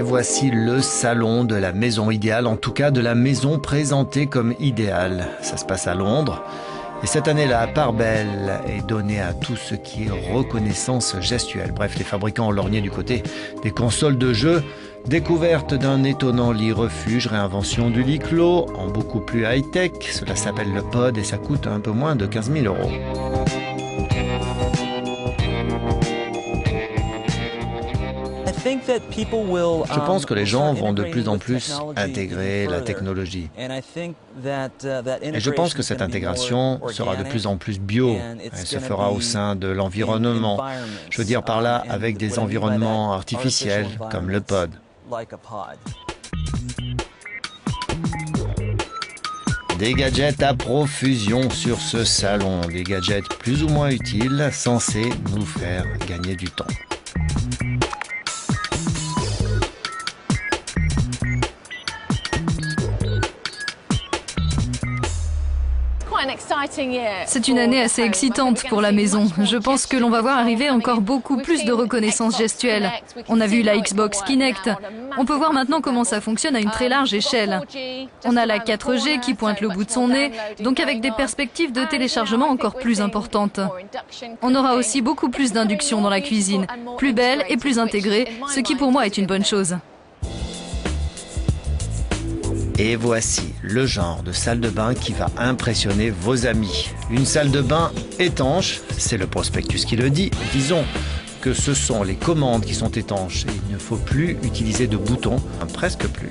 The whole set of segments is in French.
voici le salon de la maison idéale, en tout cas de la maison présentée comme idéale. Ça se passe à Londres. Et cette année, la part belle est donnée à tout ce qui est reconnaissance gestuelle. Bref, les fabricants ont lorgné du côté des consoles de jeux, découverte d'un étonnant lit refuge, réinvention du lit clos en beaucoup plus high-tech. Cela s'appelle le Pod et ça coûte un peu moins de 15 000 €. Je pense que les gens vont de plus en plus intégrer la technologie. Et je pense que cette intégration sera de plus en plus bio. Elle se fera au sein de l'environnement. Je veux dire par là avec des environnements artificiels comme le Pod. Des gadgets à profusion sur ce salon. Des gadgets plus ou moins utiles, censés nous faire gagner du temps. C'est une année assez excitante pour la maison. Je pense que l'on va voir arriver encore beaucoup plus de reconnaissance gestuelle. On a vu la Xbox Kinect. On peut voir maintenant comment ça fonctionne à une très large échelle. On a la 4G qui pointe le bout de son nez, donc avec des perspectives de téléchargement encore plus importantes. On aura aussi beaucoup plus d'induction dans la cuisine, plus belle et plus intégrée, ce qui pour moi est une bonne chose. Et voici le genre de salle de bain qui va impressionner vos amis. Une salle de bain étanche, c'est le prospectus qui le dit. Disons que ce sont les commandes qui sont étanches et il ne faut plus utiliser de boutons, presque plus.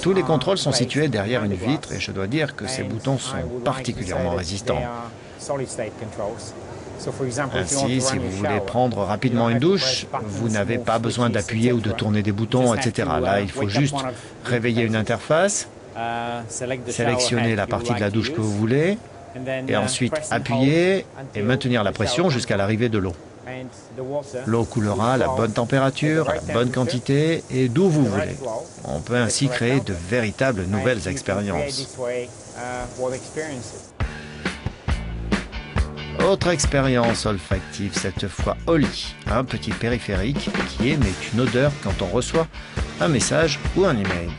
Tous les contrôles sont situés derrière une vitre et je dois dire que ces boutons sont particulièrement résistants. Ainsi, si vous voulez prendre rapidement une douche, vous n'avez pas besoin d'appuyer ou de tourner des boutons, etc. Là, il faut juste réveiller une interface, sélectionner la partie de la douche que vous voulez, et ensuite appuyer et maintenir la pression jusqu'à l'arrivée de l'eau. L'eau coulera à la bonne température, à la bonne quantité et d'où vous voulez. On peut ainsi créer de véritables nouvelles expériences. Autre expérience olfactive, cette fois Oli, un petit périphérique qui émet une odeur quand on reçoit un message ou un email.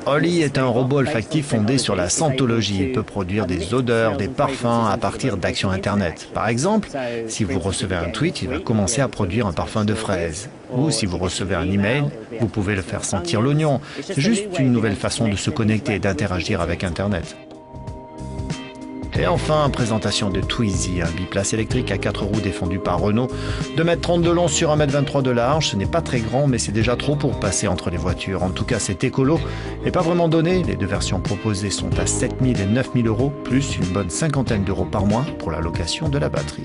Oli est un robot olfactif fondé sur la sentologie. Il peut produire des odeurs, des parfums à partir d'actions Internet. Par exemple, si vous recevez un tweet, il va commencer à produire un parfum de fraise. Ou si vous recevez un email, vous pouvez le faire sentir l'oignon. C'est juste une nouvelle façon de se connecter et d'interagir avec Internet. Et enfin, présentation de Twizy, un biplace électrique à 4 roues défendu par Renault, 2,30 m de long sur 1,23 m de large. Ce n'est pas très grand, mais c'est déjà trop pour passer entre les voitures. En tout cas, c'est écolo et pas vraiment donné. Les deux versions proposées sont à 7 000 et 9 000 €, plus une bonne cinquantaine d'euros par mois pour la location de la batterie.